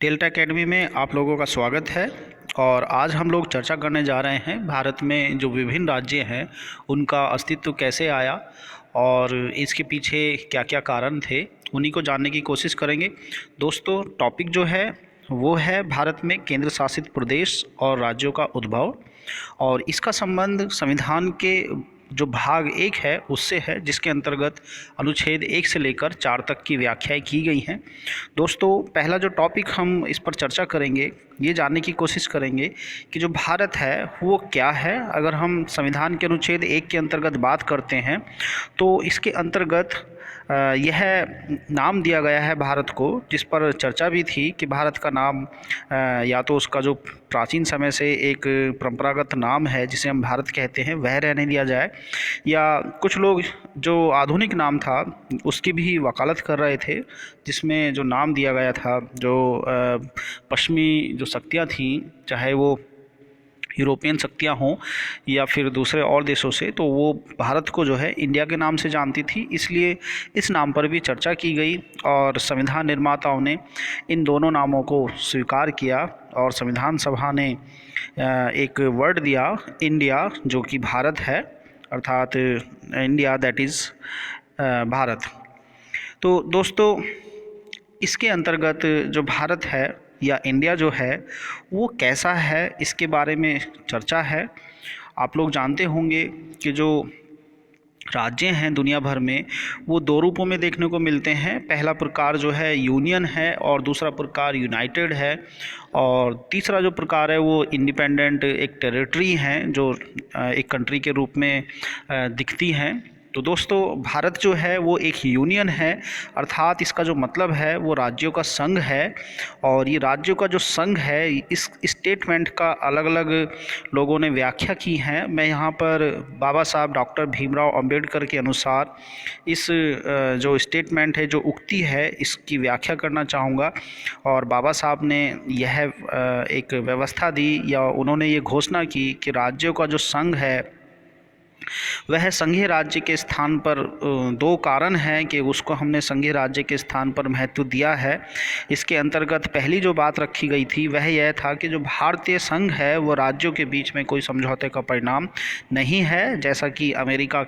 Delta academy में आप लोगों का स्वागत है। और आज हम लोग चर्चा करने जा रहे हैं भारत में जो विभिन्न राज्य हैं उनका अस्तित्व कैसे आया और इसके पीछे क्या क्या कारण थे, उन्हीं को जानने की कोशिश करेंगे। दोस्तों, टॉपिक जो है वो है भारत में केंद्र शासित प्रदेश और राज्यों का उद्भव, और इसका संबंध संविधान के जो भाग 1 है उससे है, जिसके अंतर्गत अनुच्छेद 1 से लेकर 4 तक की व्याख्याएं की गई हैं। दोस्तों, पहला जो टॉपिक हम इस पर चर्चा करेंगे, ये जानने की कोशिश करेंगे कि जो भारत है वो क्या है। अगर हम संविधान के अनुच्छेद 1 के अंतर्गत बात करते हैं तो इसके अंतर्गत यह नाम दिया गया है भारत को, जिस पर चर्चा भी थी कि भारत का नाम या तो उसका जो प्राचीन समय से एक परंपरागत नाम है जिसे हम भारत कहते हैं वह रहने दिया जाए, या कुछ लोग जो आधुनिक नाम था उसकी भी वकालत कर रहे थे, जिसमें जो नाम दिया गया था जो पश्चिमी जो शक्तियाँ थीं, चाहे वो यूरोपियन शक्तियाँ हों या फिर दूसरे और देशों से, तो वो भारत को जो है इंडिया के नाम से जानती थी, इसलिए इस नाम पर भी चर्चा की गई और संविधान निर्माताओं ने इन दोनों नामों को स्वीकार किया और संविधान सभा ने एक वर्ड दिया इंडिया, जो कि भारत है, अर्थात इंडिया दैट इज़ भारत। तो दोस्तों, इसके अंतर्गत जो भारत है या इंडिया जो है वो कैसा है, इसके बारे में चर्चा है। आप लोग जानते होंगे कि जो राज्य हैं दुनिया भर में वो दो रूपों में देखने को मिलते हैं। पहला प्रकार जो है यूनियन है और दूसरा प्रकार यूनाइटेड है, और तीसरा जो प्रकार है वो इंडिपेंडेंट एक टेरिटरी हैं जो एक कंट्री के रूप में दिखती हैं। तो दोस्तों, भारत जो है वो एक यूनियन है, अर्थात इसका जो मतलब है वो राज्यों का संघ है, और ये राज्यों का जो संघ है इस स्टेटमेंट का अलग अलग लोगों ने व्याख्या की है। मैं यहाँ पर बाबा साहब डॉक्टर भीमराव अंबेडकर के अनुसार इस जो स्टेटमेंट है, जो उक्ति है, इसकी व्याख्या करना चाहूँगा। और बाबा साहब ने यह एक व्यवस्था दी या उन्होंने ये घोषणा की कि राज्यों का जो संघ है वह संघीय राज्य के स्थान पर दो कारण हैं कि उसको हमने संघीय राज्य के स्थान पर महत्व दिया है। इसके अंतर्गत पहली जो बात रखी गई थी वह यह था कि जो भारतीय संघ है वो राज्यों के बीच में कोई समझौते का परिणाम नहीं है, जैसा कि अमेरिका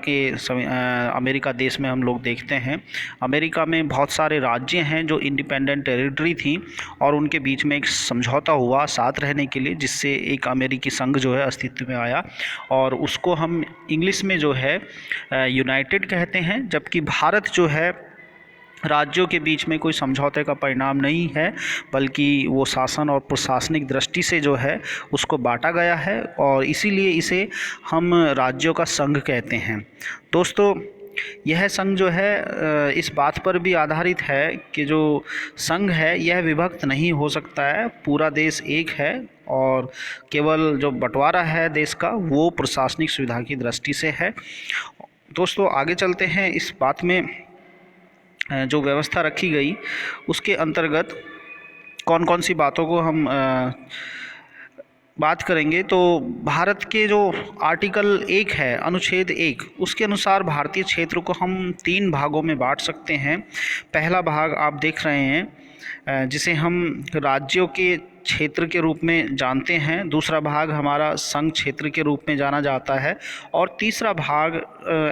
देश में हम लोग देखते हैं। अमेरिका में बहुत सारे राज्य हैं जो इंडिपेंडेंट टेरिटरी थी और उनके बीच में एक समझौता हुआ साथ रहने के लिए, जिससे एक अमेरिकी संघ जो है अस्तित्व में आया, और उसको हम इंग्लिश में जो है यूनाइटेड कहते हैं। जबकि भारत जो है राज्यों के बीच में कोई समझौते का परिणाम नहीं है, बल्कि वो शासन और प्रशासनिक दृष्टि से जो है उसको बांटा गया है, और इसीलिए इसे हम राज्यों का संघ कहते हैं। दोस्तों, यह संघ जो है इस बात पर भी आधारित है कि जो संघ है यह विभक्त नहीं हो सकता है, पूरा देश एक है, और केवल जो बंटवारा है देश का वो प्रशासनिक सुविधा की दृष्टि से है। दोस्तों, आगे चलते हैं। इस बात में जो व्यवस्था रखी गई उसके अंतर्गत कौन कौन सी बातों को हम बात करेंगे, तो भारत के जो आर्टिकल 1 है, अनुच्छेद 1, उसके अनुसार भारतीय क्षेत्र को हम 3 भागों में बांट सकते हैं। पहला भाग आप देख रहे हैं जिसे हम राज्यों के क्षेत्र के रूप में जानते हैं, दूसरा भाग हमारा संघ क्षेत्र के रूप में जाना जाता है, और तीसरा भाग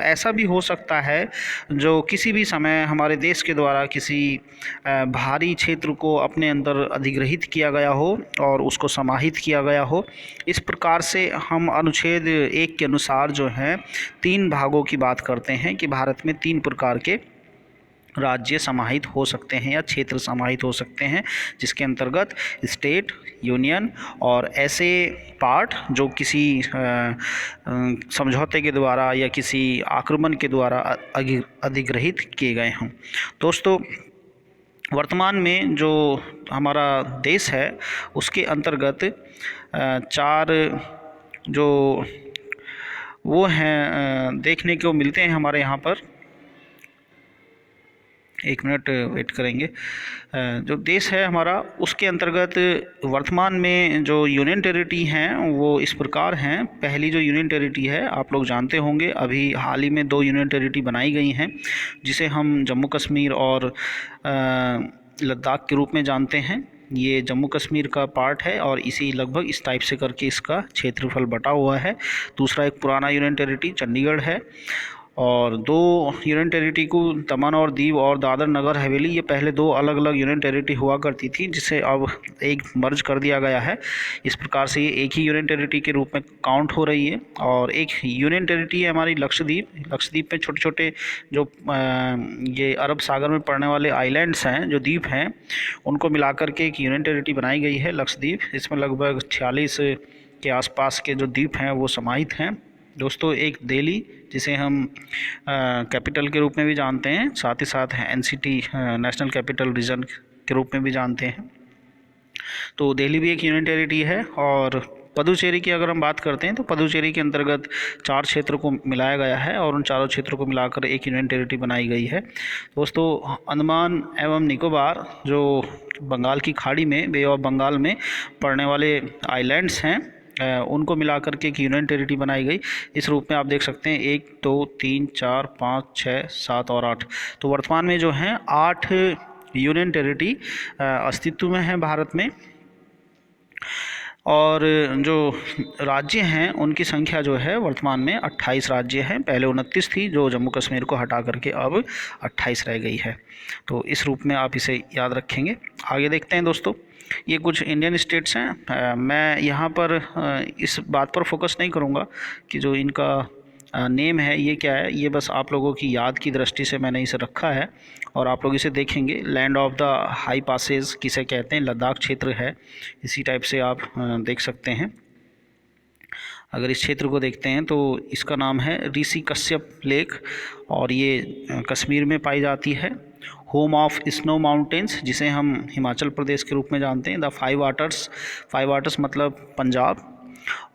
ऐसा भी हो सकता है जो किसी भी समय हमारे देश के द्वारा किसी भारी क्षेत्र को अपने अंदर अधिग्रहित किया गया हो और उसको समाहित किया गया हो। इस प्रकार से हम अनुच्छेद 1 के अनुसार जो है 3 भागों की बात करते हैं कि भारत में 3 प्रकार के राज्य समाहित हो सकते हैं या क्षेत्र समाहित हो सकते हैं, जिसके अंतर्गत स्टेट, यूनियन और ऐसे पार्ट जो किसी समझौते के द्वारा या किसी आक्रमण के द्वारा अधिग्रहित किए गए हों। दोस्तों, वर्तमान में जो हमारा देश है उसके अंतर्गत 4 जो वो हैं देखने को मिलते हैं हमारे यहाँ पर। एक मिनट वेट करेंगे। जो देश है हमारा उसके अंतर्गत वर्तमान में जो यूनियन टेरिटरी हैं वो इस प्रकार हैं। पहली जो यूनियन टेरिटरी है आप लोग जानते होंगे, अभी हाल ही में 2 यूनियन टेरिटरी बनाई गई हैं जिसे हम जम्मू कश्मीर और लद्दाख के रूप में जानते हैं। ये जम्मू कश्मीर का पार्ट है और इसी लगभग इस टाइप से करके इसका क्षेत्रफल बटा हुआ है। दूसरा एक पुराना यूनियन टेरिटरी चंडीगढ़ है और दो यूनियन टेरिटरी को दमन और दीव और दादर नगर हवेली, ये पहले दो अलग अलग यूनियन टेरिटरी हुआ करती थी जिसे अब एक मर्ज कर दिया गया है। इस प्रकार से ये एक ही यूनियन टेरिटरी के रूप में काउंट हो रही है। और एक यूनियन टेरिटरी है हमारी लक्षद्वीप। लक्षद्वीप में छोटे छोटे जो ये अरब सागर में पड़ने वाले आइलैंड्स हैं, जो द्वीप हैं, उनको मिलाकर के एक यूनियन टेरिटरी बनाई गई है लक्षद्वीप। इसमें लगभग 46 के आसपास के जो द्वीप हैं वो समाहित हैं। दोस्तों, एक दिल्ली जिसे हम कैपिटल के रूप में भी जानते हैं, साथ ही साथ एनसीटी नेशनल कैपिटल रीजन के रूप में भी जानते हैं, तो दिल्ली भी एक यूनियन टेरिटरी है। और पुदुचेरी की अगर हम बात करते हैं तो पुदुचेरी के अंतर्गत 4 क्षेत्र को मिलाया गया है और उन चारों क्षेत्रों को मिलाकर एक यूनियन टेरिटरी बनाई गई है। दोस्तों, अंडमान एवं निकोबार जो बंगाल की खाड़ी में, बे ऑफ बंगाल में पड़ने वाले आइलैंड्स हैं, उनको मिलाकर के एक यूनियन टेरिटरी बनाई गई। इस रूप में आप देख सकते हैं 1 2 3 4 5 6 7 और 8। तो वर्तमान में जो हैं 8 यूनियन टेरिटरी अस्तित्व में है भारत में। और जो राज्य हैं उनकी संख्या जो है वर्तमान में 28 राज्य हैं। पहले 29 थी, जो जम्मू कश्मीर को हटा करके अब 28 रह गई है। तो इस रूप में आप इसे याद रखेंगे। आगे देखते हैं दोस्तों, ये कुछ इंडियन स्टेट्स हैं। मैं यहाँ पर इस बात पर फोकस नहीं करूँगा कि जो इनका नेम है ये क्या है, ये बस आप लोगों की याद की दृष्टि से मैंने इसे रखा है और आप लोग इसे देखेंगे। Land of the high passes किसे कहते हैं, लद्दाख क्षेत्र है, इसी टाइप से आप देख सकते हैं। अगर इस क्षेत्र को देखते हैं तो इसका नाम है ऋषि कश्यप लेक और ये कश्मीर में पाई जाती है। होम ऑफ स्नो माउंटेन्स, जिसे हम हिमाचल प्रदेश के रूप में जानते हैं। द 5 वाटर्स मतलब पंजाब।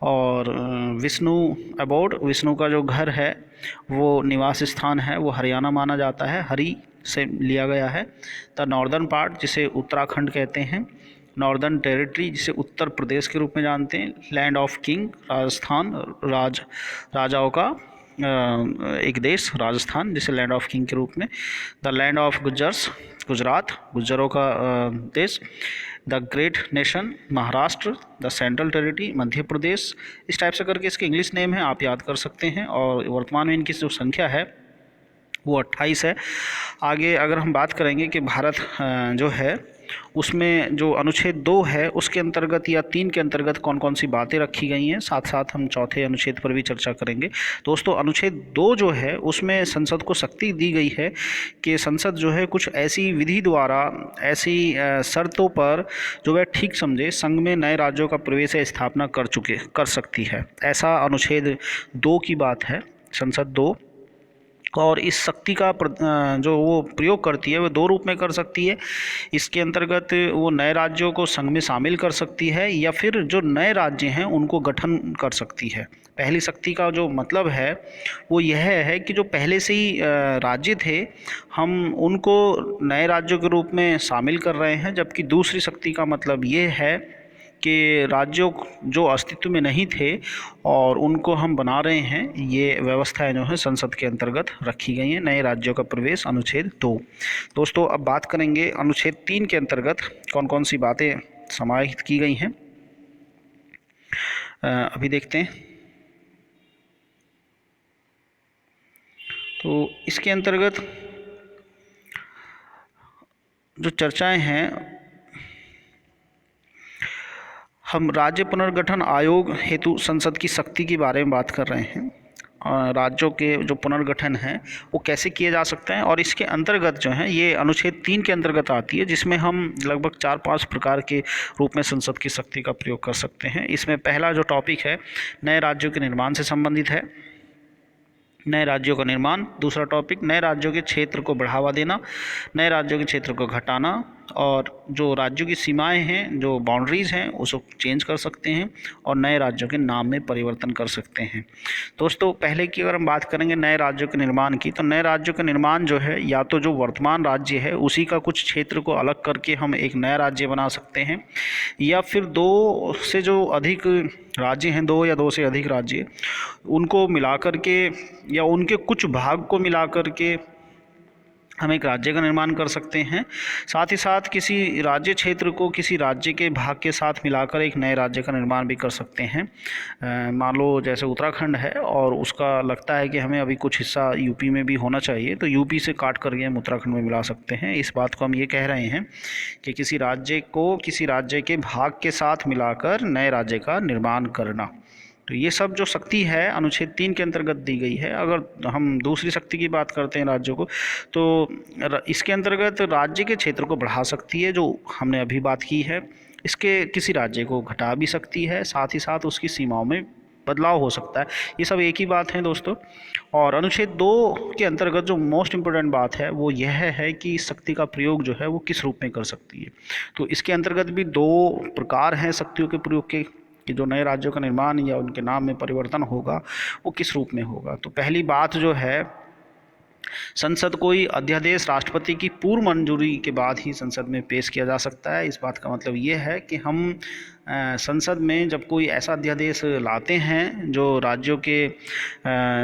और विष्णु अबोर्ड, विष्णु का जो घर है, वो निवास स्थान है, वो हरियाणा माना जाता है, हरी से लिया गया है। द नॉर्दर्न पार्ट, जिसे उत्तराखंड कहते हैं। नॉर्दर्न टेरिटरी, जिसे उत्तर प्रदेश के रूप में जानते हैं। लैंड ऑफ किंग, राजस्थान, राजाओं का एक देश राजस्थान, जिसे लैंड ऑफ किंग के रूप में। The land of Gujjars, Gujarat, गुज्जरों का देश। The great nation, Maharashtra. The central territory, Madhya Pradesh. इस टाइप से करके इसके इंग्लिश नेम है, आप याद कर सकते हैं। और वर्तमान में इनकी जो संख्या है वो 28 है। आगे अगर हम बात करेंगे कि भारत जो है उसमें जो अनुच्छेद 2 है उसके अंतर्गत या 3 के अंतर्गत कौन कौन सी बातें रखी गई हैं, साथ साथ हम चौथे अनुच्छेद पर भी चर्चा करेंगे। दोस्तों, अनुच्छेद 2 जो है उसमें संसद को शक्ति दी गई है कि संसद जो है कुछ ऐसी विधि द्वारा, ऐसी शर्तों पर जो वह ठीक समझे, संघ में नए राज्यों का प्रवेश या स्थापना कर सकती है। ऐसा अनुच्छेद 2 की बात है, संसद 2। और इस शक्ति का जो वो प्रयोग करती है वो 2 रूप में कर सकती है। इसके अंतर्गत वो नए राज्यों को संघ में शामिल कर सकती है या फिर जो नए राज्य हैं उनको गठन कर सकती है। पहली शक्ति का जो मतलब है वो यह है कि जो पहले से ही राज्य थे, हम उनको नए राज्यों के रूप में शामिल कर रहे हैं। जबकि दूसरी शक्ति का मतलब ये है कि राज्यों जो अस्तित्व में नहीं थे और उनको हम बना रहे हैं। ये व्यवस्थाएं जो हैं संसद के अंतर्गत रखी गई हैं। नए राज्यों का प्रवेश, अनुच्छेद 2। दोस्तों, अब बात करेंगे अनुच्छेद 3 के अंतर्गत कौन कौन सी बातें समाहित की गई हैं। अभी देखते हैं। तो इसके अंतर्गत जो चर्चाएं हैं, हम राज्य पुनर्गठन आयोग हेतु संसद की शक्ति के बारे में बात कर रहे हैं। राज्यों के जो पुनर्गठन है वो कैसे किए जा सकते हैं, और इसके अंतर्गत जो है ये अनुच्छेद 3 के अंतर्गत आती है, जिसमें हम लगभग 4-5 प्रकार के रूप में संसद की शक्ति का प्रयोग कर सकते हैं। इसमें पहला जो टॉपिक है नए राज्यों के निर्माण से संबंधित है, नए राज्यों का निर्माण। दूसरा टॉपिक नए राज्यों के क्षेत्र को बढ़ावा देना, नए राज्यों के क्षेत्र को घटाना, और जो राज्यों की सीमाएं हैं, जो बाउंड्रीज़ हैं, उसको चेंज कर सकते हैं और नए राज्यों के नाम में परिवर्तन कर सकते हैं। दोस्तों, पहले की अगर हम बात करेंगे नए राज्यों के निर्माण की, तो नए राज्यों का निर्माण जो है या तो जो वर्तमान राज्य है उसी का कुछ क्षेत्र को अलग करके हम एक नया राज्य बना सकते हैं, या फिर 2 से जो अधिक राज्य हैं, 2 या 2 से अधिक राज्य, उनको मिलाकर के या उनके कुछ भाग को मिलाकर के हम एक राज्य का निर्माण कर सकते हैं। साथ ही साथ किसी राज्य क्षेत्र को किसी राज्य के भाग के साथ मिलाकर एक नए राज्य का निर्माण भी कर सकते हैं। मान लो जैसे उत्तराखंड है और उसका लगता है कि हमें अभी कुछ हिस्सा यूपी में भी होना चाहिए, तो यूपी से काट करके हम उत्तराखंड में मिला सकते हैं। इस बात को हम ये कह रहे हैं कि किसी राज्य को किसी राज्य के भाग के साथ मिलाकर नए राज्य का निर्माण करना। तो ये सब जो शक्ति है अनुच्छेद 3 के अंतर्गत दी गई है। अगर हम दूसरी शक्ति की बात करते हैं राज्यों को, तो इसके अंतर्गत राज्य के क्षेत्र को बढ़ा सकती है, जो हमने अभी बात की है। इसके किसी राज्य को घटा भी सकती है, साथ ही साथ उसकी सीमाओं में बदलाव हो सकता है। ये सब एक ही बात है दोस्तों। और अनुच्छेद 2 के अंतर्गत जो मोस्ट इम्पोर्टेंट बात है वो यह है कि इस शक्ति का प्रयोग जो है वो किस रूप में कर सकती है। तो इसके अंतर्गत भी 2 प्रकार हैं शक्तियों के प्रयोग के, कि जो नए राज्यों का निर्माण या उनके नाम में परिवर्तन होगा वो किस रूप में होगा। तो पहली बात जो है, संसद कोई अध्यादेश राष्ट्रपति की पूर्व मंजूरी के बाद ही संसद में पेश किया जा सकता है। इस बात का मतलब ये है कि हम संसद में जब कोई ऐसा अध्यादेश लाते हैं जो राज्यों के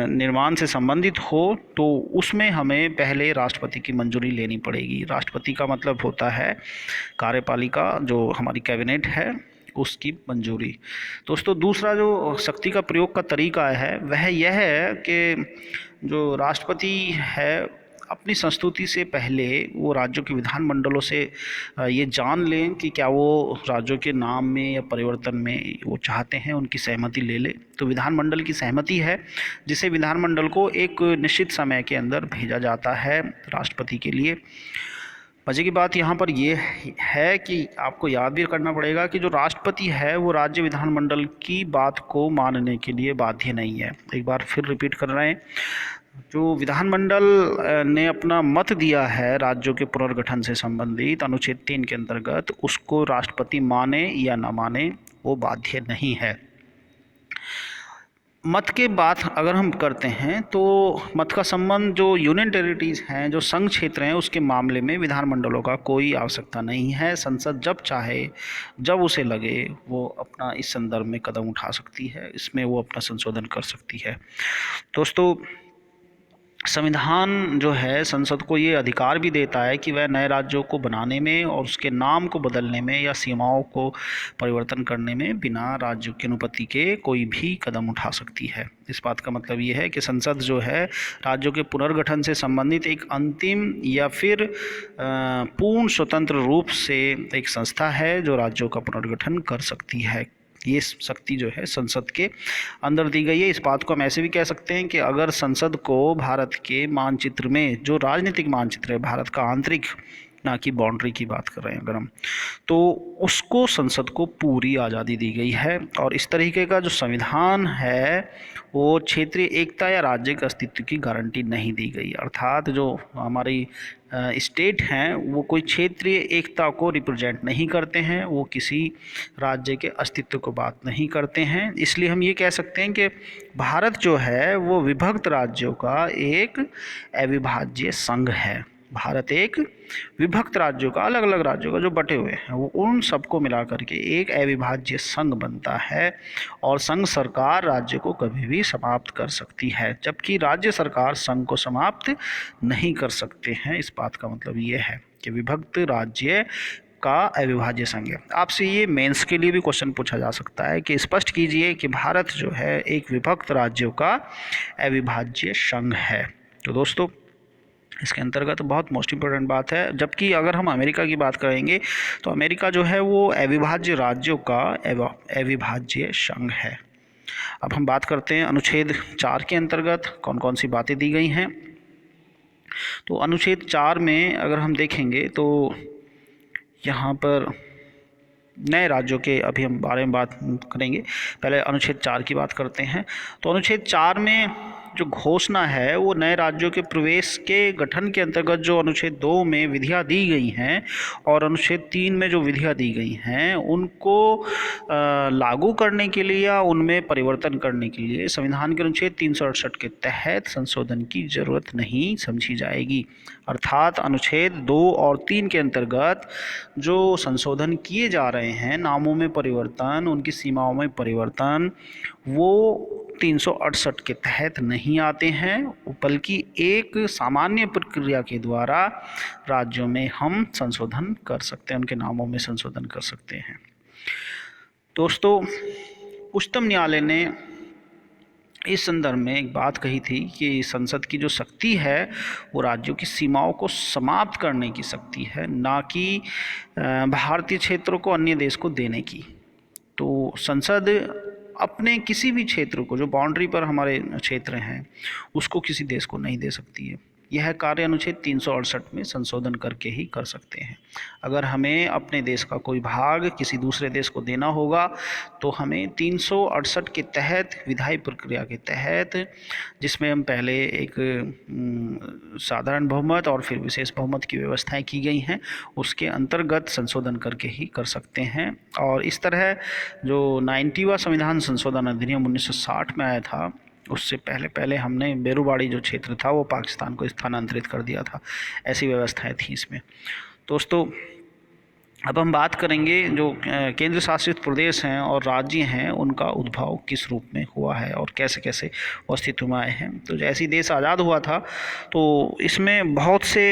निर्माण से संबंधित हो, तो उसमें हमें पहले राष्ट्रपति की मंजूरी लेनी पड़ेगी। राष्ट्रपति का मतलब होता है कार्यपालिका, जो हमारी कैबिनेट है, उसकी मंजूरी। दोस्तों दूसरा जो शक्ति का प्रयोग का तरीका है वह यह है कि जो राष्ट्रपति है अपनी संस्तुति से पहले वो राज्यों के विधानमंडलों से ये जान लें कि क्या वो राज्यों के नाम में या परिवर्तन में वो चाहते हैं, उनकी सहमति ले ले। तो विधानमंडल की सहमति है जिसे विधानमंडल को एक निश्चित समय के अंदर भेजा जाता है राष्ट्रपति के लिए। मजे की बात यहाँ पर ये है कि आपको याद भी करना पड़ेगा कि जो राष्ट्रपति है वो राज्य विधानमंडल की बात को मानने के लिए बाध्य नहीं है। एक बार फिर रिपीट कर रहे हैं, जो विधानमंडल ने अपना मत दिया है राज्यों के पुनर्गठन से संबंधित अनुच्छेद 3 के अंतर्गत, उसको राष्ट्रपति माने या ना माने वो बाध्य नहीं है। मत के बात अगर हम करते हैं तो मत का संबंध जो यूनियन टेरिटरीज हैं, जो संघ क्षेत्र हैं, उसके मामले में विधानमंडलों का कोई आवश्यकता नहीं है। संसद जब चाहे, जब उसे लगे, वो अपना इस संदर्भ में कदम उठा सकती है, इसमें वो अपना संशोधन कर सकती है। दोस्तों संविधान जो है संसद को ये अधिकार भी देता है कि वह नए राज्यों को बनाने में और उसके नाम को बदलने में या सीमाओं को परिवर्तन करने में बिना राज्यों की अनुमति के कोई भी कदम उठा सकती है। इस बात का मतलब ये है कि संसद जो है राज्यों के पुनर्गठन से संबंधित एक अंतिम या फिर पूर्ण स्वतंत्र रूप से एक संस्था है जो राज्यों का पुनर्गठन कर सकती है। ये शक्ति जो है संसद के अंदर दी गई है। इस बात को हम ऐसे भी कह सकते हैं कि अगर संसद को भारत के मानचित्र में, जो राजनीतिक मानचित्र है भारत का आंतरिक, ना कि बाउंड्री की बात कर रहे हैं अगर हम, तो उसको संसद को पूरी आज़ादी दी गई है। और इस तरीके का जो संविधान है वो क्षेत्रीय एकता या राज्य के अस्तित्व की गारंटी नहीं दी गई। अर्थात जो हमारी स्टेट हैं वो कोई क्षेत्रीय एकता को रिप्रेजेंट नहीं करते हैं, वो किसी राज्य के अस्तित्व को बात नहीं करते हैं। इसलिए हम ये कह सकते हैं कि भारत जो है वो विभक्त राज्यों का एक अविभाज्य संघ है। भारत एक विभक्त राज्यों का, अलग अलग राज्यों का जो बटे हुए हैं, वो उन सबको मिला करके एक अविभाज्य संघ बनता है। और संघ सरकार राज्य को कभी भी समाप्त कर सकती है, जबकि राज्य सरकार संघ को समाप्त नहीं कर सकते हैं। इस बात का मतलब ये है कि विभक्त राज्य का अविभाज्य संघ है। आपसे ये मेंस के लिए भी क्वेश्चन पूछा जा सकता है कि स्पष्ट कीजिए कि भारत जो है एक विभक्त राज्यों का अविभाज्य संघ है। तो दोस्तों इसके अंतर्गत बहुत मोस्ट इम्पोर्टेंट बात है। जबकि अगर हम अमेरिका की बात करेंगे तो अमेरिका जो है वो अविभाज्य राज्यों का अविभाज्य संघ है। अब हम बात करते हैं अनुच्छेद 4 के अंतर्गत कौन कौन सी बातें दी गई हैं। तो अनुच्छेद 4 में अगर हम देखेंगे तो यहाँ पर नए राज्यों के अभी हम बारे में बात करेंगे। पहले अनुच्छेद 4 की बात करते हैं। तो अनुच्छेद 4 में जो घोषणा है वो नए राज्यों के प्रवेश के गठन के अंतर्गत जो अनुच्छेद 2 में विधियाँ दी गई हैं और अनुच्छेद 3 में जो विधियाँ दी गई हैं उनको लागू करने के लिए या उनमें परिवर्तन करने के लिए संविधान के अनुच्छेद 368 के तहत संशोधन की जरूरत नहीं समझी जाएगी। अर्थात अनुच्छेद 2 और 3 के अंतर्गत जो संशोधन किए जा रहे हैं, नामों में परिवर्तन, उनकी सीमाओं में परिवर्तन, वो 368 के तहत नहीं आते हैं, बल्कि एक सामान्य प्रक्रिया के द्वारा राज्यों में हम संशोधन कर सकते हैं, उनके नामों में संशोधन कर सकते हैं। दोस्तों, उच्चतम न्यायालय ने इस संदर्भ में एक बात कही थी कि संसद की जो शक्ति है वो राज्यों की सीमाओं को समाप्त करने की शक्ति है, ना कि भारतीय क्षेत्रों को अन्य देश को देने की। तो संसद अपने किसी भी क्षेत्र को, जो बाउंड्री पर हमारे क्षेत्र हैं, उसको किसी देश को नहीं दे सकती है। यह कार्य अनुच्छेद 368 में संशोधन करके ही कर सकते हैं। अगर हमें अपने देश का कोई भाग किसी दूसरे देश को देना होगा तो हमें 368 के तहत, विधायी प्रक्रिया के तहत, जिसमें हम पहले एक साधारण बहुमत और फिर विशेष बहुमत की व्यवस्थाएं की गई हैं, उसके अंतर्गत संशोधन करके ही कर सकते हैं। और इस तरह जो 90वां संविधान संशोधन अधिनियम 1960 में आया था, उससे पहले हमने बेरूबाड़ी जो क्षेत्र था वो पाकिस्तान को स्थानांतरित कर दिया था। ऐसी व्यवस्थाएं थी इसमें। दोस्तों, अब हम बात करेंगे जो केंद्र शासित प्रदेश हैं और राज्य हैं, उनका उद्भव किस रूप में हुआ है और कैसे कैसे अस्तित्व में आए हैं। तो जैसे ही देश आज़ाद हुआ था तो इसमें बहुत से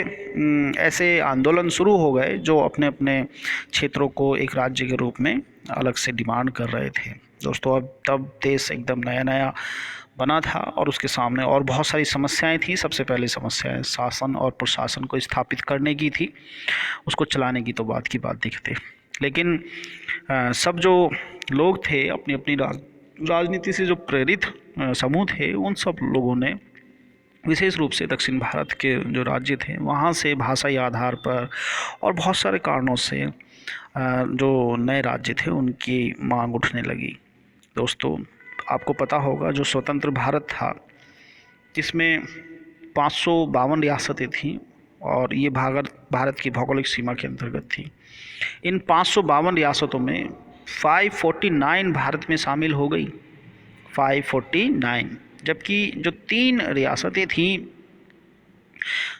ऐसे आंदोलन शुरू हो गए जो अपने अपने क्षेत्रों को एक राज्य के रूप में अलग से डिमांड कर रहे थे। दोस्तों, अब तब देश एकदम नया बना था और उसके सामने और बहुत सारी समस्याएं थी। सबसे पहली समस्या शासन और प्रशासन को स्थापित करने की थी, उसको चलाने की तो बात की बात दिखते। लेकिन सब जो लोग थे अपनी अपनी राजनीति से जो प्रेरित समूह थे, उन सब लोगों ने विशेष रूप से दक्षिण भारत के जो राज्य थे वहाँ से भाषाई आधार पर और बहुत सारे कारणों से जो नए राज्य थे उनकी मांग उठने लगी। दोस्तों, आपको पता होगा जो स्वतंत्र भारत था, जिसमें 552 रियासतें थीं और ये भारत की भौगोलिक सीमा के अंतर्गत थी। इन 552 रियासतों में 549 भारत में शामिल हो गई, 549, जबकि जो 3 रियासतें थीं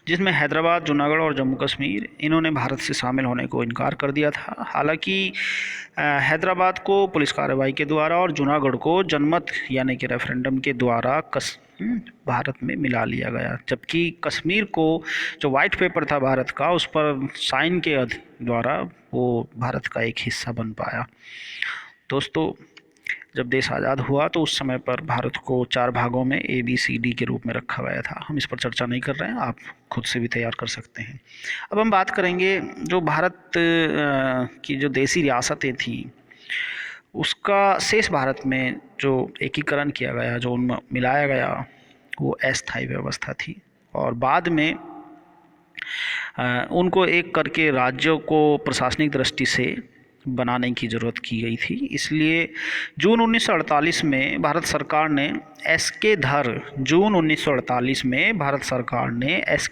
जिसमें हैदराबाद, जूनागढ़ और जम्मू कश्मीर, इन्होंने भारत से शामिल होने को इनकार कर दिया था। हालांकि हैदराबाद को पुलिस कार्रवाई के द्वारा और जूनागढ़ को जनमत यानी कि रेफरेंडम के द्वारा भारत में मिला लिया गया, जबकि कश्मीर को जो वाइट पेपर था भारत का, उस पर साइन के द्वारा वो भारत का एक हिस्सा बन पाया। दोस्तों, जब देश आज़ाद हुआ तो उस समय पर भारत को 4 भागों में ABCD के रूप में रखा गया था। हम इस पर चर्चा नहीं कर रहे हैं, आप खुद से भी तैयार कर सकते हैं। अब हम बात करेंगे जो भारत की जो देसी रियासतें थी, उसका शेष भारत में जो एकीकरण किया गया, जो उनमें मिलाया गया, वो अस्थायी व्यवस्था थी और बाद में उनको एक करके राज्यों को प्रशासनिक दृष्टि से बनाने की ज़रूरत की गई थी। इसलिए जून 1948 में भारत सरकार ने एस.के.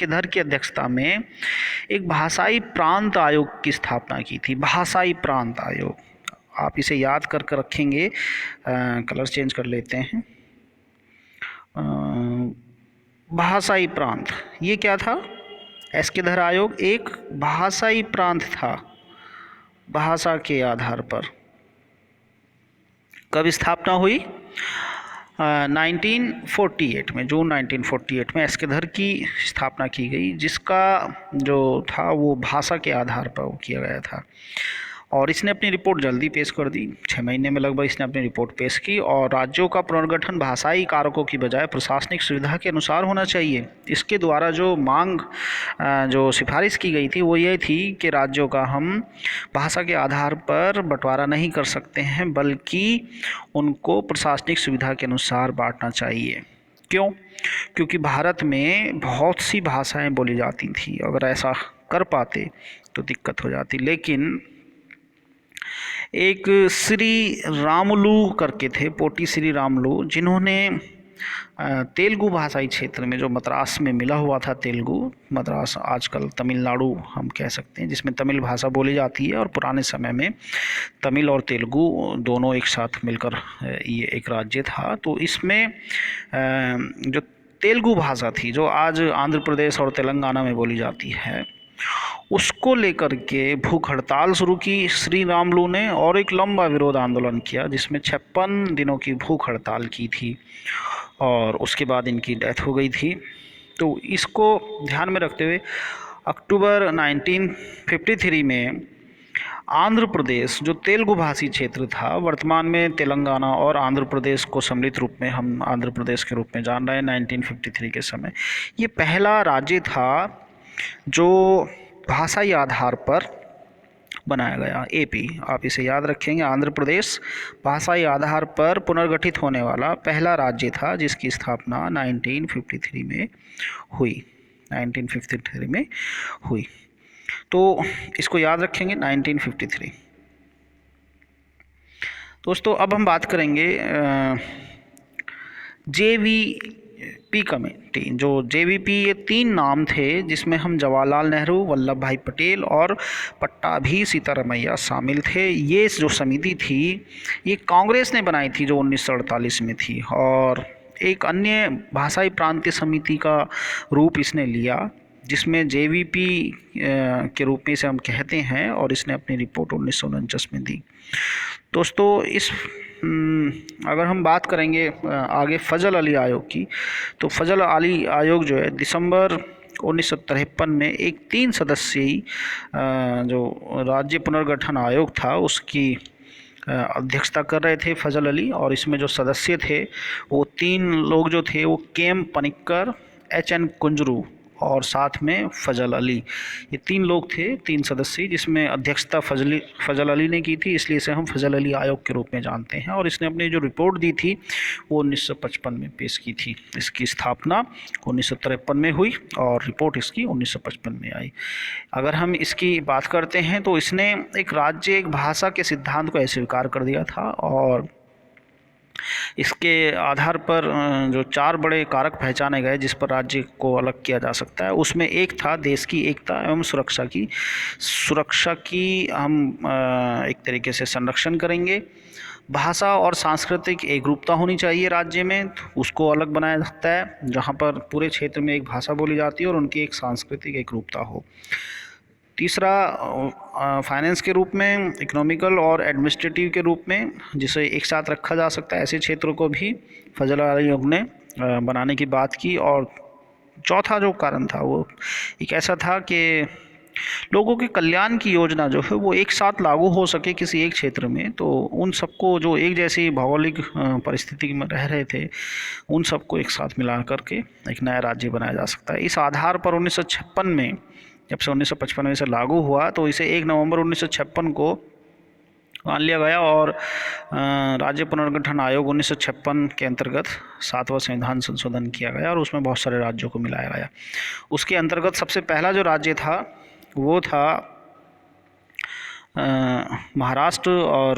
धर की अध्यक्षता में एक भाषाई प्रांत आयोग की स्थापना की थी। भाषाई प्रांत आयोग, आप इसे याद करके रखेंगे। कलर चेंज कर लेते हैं। भाषाई प्रांत, ये क्या था? एस.के. धर आयोग एक भाषाई प्रांत था, भाषा के आधार पर। कब स्थापना हुई? 1948 में, जून 1948 में एस.के. धर की स्थापना की गई, जिसका जो था वो भाषा के आधार पर किया गया था। और इसने अपनी रिपोर्ट जल्दी पेश कर दी, 6 महीने में लगभग इसने अपनी रिपोर्ट पेश की। और राज्यों का पुनर्गठन भाषाई कारकों की बजाय प्रशासनिक सुविधा के अनुसार होना चाहिए। इसके द्वारा जो मांग, जो सिफारिश की गई थी वो ये थी कि राज्यों का हम भाषा के आधार पर बंटवारा नहीं कर सकते हैं, बल्कि उनको प्रशासनिक सुविधा के अनुसार बांटना चाहिए। क्यों? क्योंकि भारत में बहुत सी भाषाएं बोली जाती थी, अगर ऐसा कर पाते तो दिक्कत हो जाती। लेकिन एक श्री रामुलु करके थे, पोटी श्री रामुलु, जिन्होंने तेलुगु भाषाई क्षेत्र में, जो मद्रास में मिला हुआ था तेलुगु, मद्रास आजकल तमिलनाडु हम कह सकते हैं, जिसमें तमिल भाषा बोली जाती है, और पुराने समय में तमिल और तेलुगु दोनों एक साथ मिलकर ये एक राज्य था। तो इसमें जो तेलुगु भाषा थी, जो आज आंध्र प्रदेश और तेलंगाना में बोली जाती है, उसको लेकर के भूख हड़ताल शुरू की श्री रामलू ने और एक लंबा विरोध आंदोलन किया जिसमें 56 दिनों की भूख हड़ताल की थी और उसके बाद इनकी डेथ हो गई थी। तो इसको ध्यान में रखते हुए अक्टूबर 1953 में आंध्र प्रदेश जो तेलुगु भाषी क्षेत्र था, वर्तमान में तेलंगाना और आंध्र प्रदेश को सम्मिलित रूप में हम आंध्र प्रदेश के रूप में जान रहे हैं, 1953 के समय ये पहला राज्य था जो भाषाई आधार पर बनाया गया। एपी, आप इसे याद रखेंगे, आंध्र प्रदेश भाषाई आधार पर पुनर्गठित होने वाला पहला राज्य था जिसकी स्थापना 1953 में हुई। 1953 में हुई, तो इसको याद रखेंगे 1953। दोस्तों अब हम बात करेंगे JVP कमेटी। जो JVP, ये 3 नाम थे जिसमें हम जवाहरलाल नेहरू, वल्लभ भाई पटेल और पट्टाभी सीतारमैया शामिल थे। ये जो समिति थी ये कांग्रेस ने बनाई थी जो 1948 में थी, और एक अन्य भाषाई प्रांतीय समिति का रूप इसने लिया जिसमें JVP के रूप में इसे हम कहते हैं, और इसने अपनी रिपोर्ट 1949 में दी। दोस्तों अगर हम बात करेंगे आगे फजल अली आयोग की, तो फजल अली आयोग जो है दिसंबर 1953 में एक 3 सदस्यीय जो राज्य पुनर्गठन आयोग था उसकी अध्यक्षता कर रहे थे फजल अली, और इसमें जो सदस्य थे वो 3 लोग जो थे वो KM पनिक्कर, HN कुंजरू और साथ में फजल अली। ये 3 लोग थे, 3 सदस्य, जिसमें अध्यक्षता फजल अली ने की थी, इसलिए इसे हम फजल अली आयोग के रूप में जानते हैं। और इसने अपनी जो रिपोर्ट दी थी वो 1955 में पेश की थी। इसकी स्थापना 1953 में हुई और रिपोर्ट इसकी 1955 में आई। अगर हम इसकी बात करते हैं तो इसने एक राज्य एक भाषा के सिद्धांत को अस्वीकार कर दिया था, और इसके आधार पर जो 4 बड़े कारक पहचाने गए जिस पर राज्य को अलग किया जा सकता है, उसमें एक था देश की एकता एवं सुरक्षा की हम एक तरीके से संरक्षण करेंगे। भाषा और सांस्कृतिक एकरूपता होनी चाहिए राज्य में, उसको अलग बनाया जाता है जहाँ पर पूरे क्षेत्र में एक भाषा बोली जाती है और उनकी एक सांस्कृतिक एकरूपता हो। तीसरा फाइनेंस के रूप में, इकोनॉमिकल और एडमिनिस्ट्रेटिव के रूप में, जिसे एक साथ रखा जा सकता है, ऐसे क्षेत्रों को भी फजल अली आयोग ने बनाने की बात की। और चौथा जो कारण था वो एक ऐसा था कि लोगों के कल्याण की योजना जो है वो एक साथ लागू हो सके किसी एक क्षेत्र में, तो उन सबको जो एक जैसी भौगोलिक परिस्थिति में रह रहे थे उन सबको एक साथ मिला करके एक नया राज्य बनाया जा सकता है। इस आधार पर 1956 में, जब से 1955 में इसे लागू हुआ, तो इसे 1 नवंबर 1956 को मान लिया गया और राज्य पुनर्गठन आयोग 1956 के अंतर्गत 7वां संविधान संशोधन किया गया और उसमें बहुत सारे राज्यों को मिलाया गया। उसके अंतर्गत सबसे पहला जो राज्य था वो था महाराष्ट्र और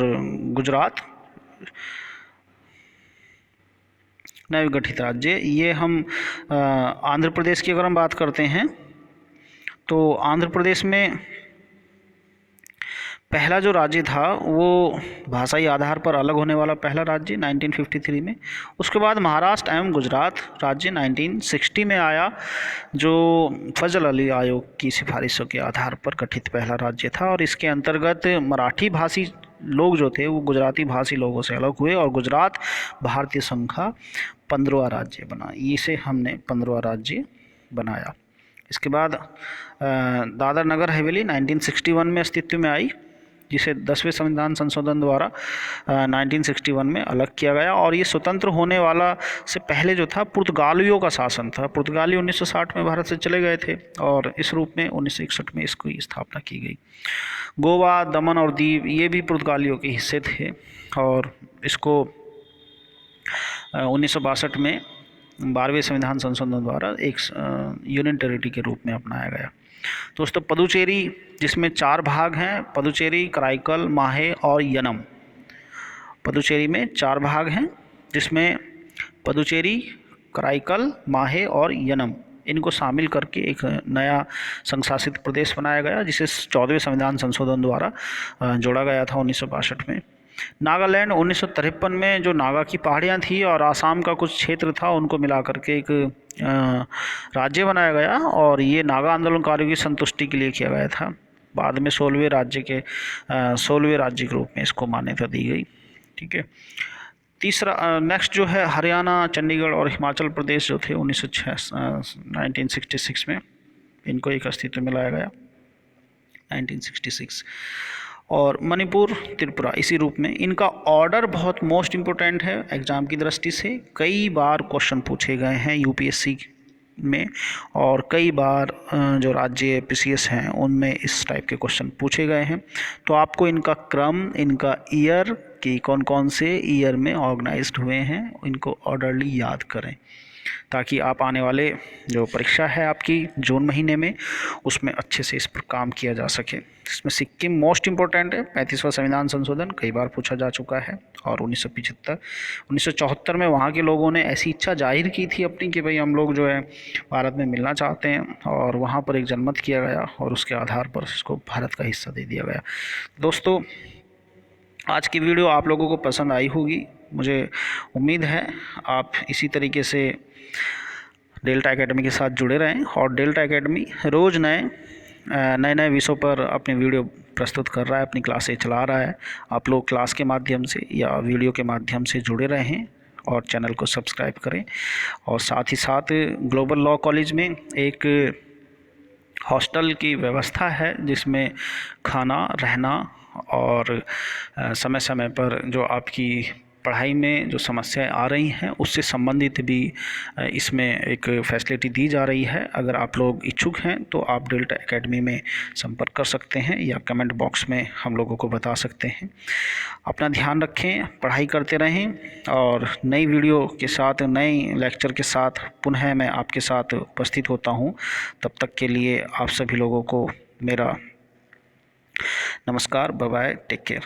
गुजरात, नवगठित राज्य। ये हम आंध्र प्रदेश की अगर हम बात करते हैं तो आंध्र प्रदेश में पहला जो राज्य था वो भाषाई आधार पर अलग होने वाला पहला राज्य 1953 में। उसके बाद महाराष्ट्र एवं गुजरात राज्य 1960 में आया, जो फजल अली आयोग की सिफारिशों के आधार पर गठित पहला राज्य था। और इसके अंतर्गत मराठी भाषी लोग जो थे वो गुजराती भाषी लोगों से अलग हुए और गुजरात भारतीय संघ का 15वां राज्य बना। इसे हमने 15वां राज्य बनाया। इसके बाद दादर नगर हवेली 1961 में अस्तित्व में आई, जिसे 10वें संविधान संशोधन द्वारा 1961 में अलग किया गया। और ये स्वतंत्र होने वाला से पहले जो था पुर्तगालियों का शासन था। पुर्तगाली 1960 में भारत से चले गए थे और इस रूप में 1961 में इसकी स्थापना की गई। गोवा, दमन और दीव ये भी पुर्तगालियों के हिस्से थे और इसको 1962 में 12वें संविधान संशोधन द्वारा एक यूनियन टेरिटरी के रूप में अपनाया गया। दोस्तों पुदुचेरी, जिसमें 4 भाग हैं, पुदुचेरी, कराईकल, माहे और यनम। पुदुचेरी में 4 भाग हैं जिसमें पुदुचेरी, कराईकल, माहे और यनम, इनको शामिल करके एक नया संघ शासित प्रदेश बनाया गया जिसे 14वें संविधान संशोधन द्वारा जोड़ा गया था 1962 में। नागालैंड 1953 में जो नागा की पहाड़ियाँ थी और आसाम का कुछ क्षेत्र था, उनको मिला करके एक राज्य बनाया गया और ये नागा आंदोलनकारियों की संतुष्टि के लिए किया गया था। बाद में 16वें राज्य के रूप में इसको मान्यता दी गई। ठीक है। तीसरा नेक्स्ट जो है हरियाणा, चंडीगढ़ और हिमाचल प्रदेश जो थे 1966 में, इनको एक अस्तित्व में लाया गया 1966। और मणिपुर, त्रिपुरा इसी रूप में। इनका ऑर्डर बहुत मोस्ट इम्पोर्टेंट है एग्ज़ाम की दृष्टि से। कई बार क्वेश्चन पूछे गए हैं यूपीएससी में और कई बार जो राज्य पीसीएस हैं उनमें इस टाइप के क्वेश्चन पूछे गए हैं। तो आपको इनका क्रम, इनका ईयर कि कौन कौन से ईयर में ऑर्गेनाइज्ड हुए हैं, इनको ऑर्डरली याद करें ताकि आप आने वाले जो परीक्षा है आपकी जून महीने में, उसमें अच्छे से इस पर काम किया जा सके। इसमें सिक्किम मोस्ट इम्पोर्टेंट है। 35वां संविधान संशोधन कई बार पूछा जा चुका है। और 1974 में वहाँ के लोगों ने ऐसी इच्छा जाहिर की थी अपनी कि भाई हम लोग जो है भारत में मिलना चाहते हैं, और वहाँ पर एक जनमत किया गया और उसके आधार पर इसको भारत का हिस्सा दे दिया गया। दोस्तों, आज की वीडियो आप लोगों को पसंद आई होगी, मुझे उम्मीद है। आप इसी तरीके से डेल्टा एकेडमी के साथ जुड़े रहें और डेल्टा एकेडमी रोज़ नए विषयों पर अपनी वीडियो प्रस्तुत कर रहा है, अपनी क्लासें चला रहा है। आप लोग क्लास के माध्यम से या वीडियो के माध्यम से जुड़े रहें और चैनल को सब्सक्राइब करें। और साथ ही साथ ग्लोबल लॉ कॉलेज में एक हॉस्टल की व्यवस्था है जिसमें खाना, रहना और समय समय पर जो आपकी पढ़ाई में जो समस्याएं आ रही हैं उससे संबंधित भी इसमें एक फैसिलिटी दी जा रही है। अगर आप लोग इच्छुक हैं तो आप डेल्टा एकेडमी में संपर्क कर सकते हैं या कमेंट बॉक्स में हम लोगों को बता सकते हैं। अपना ध्यान रखें, पढ़ाई करते रहें और नई वीडियो के साथ, नए लेक्चर के साथ पुनः मैं आपके साथ उपस्थित होता हूं। तब तक के लिए आप सभी लोगों को मेरा नमस्कार, बाय बाय, टेक केयर।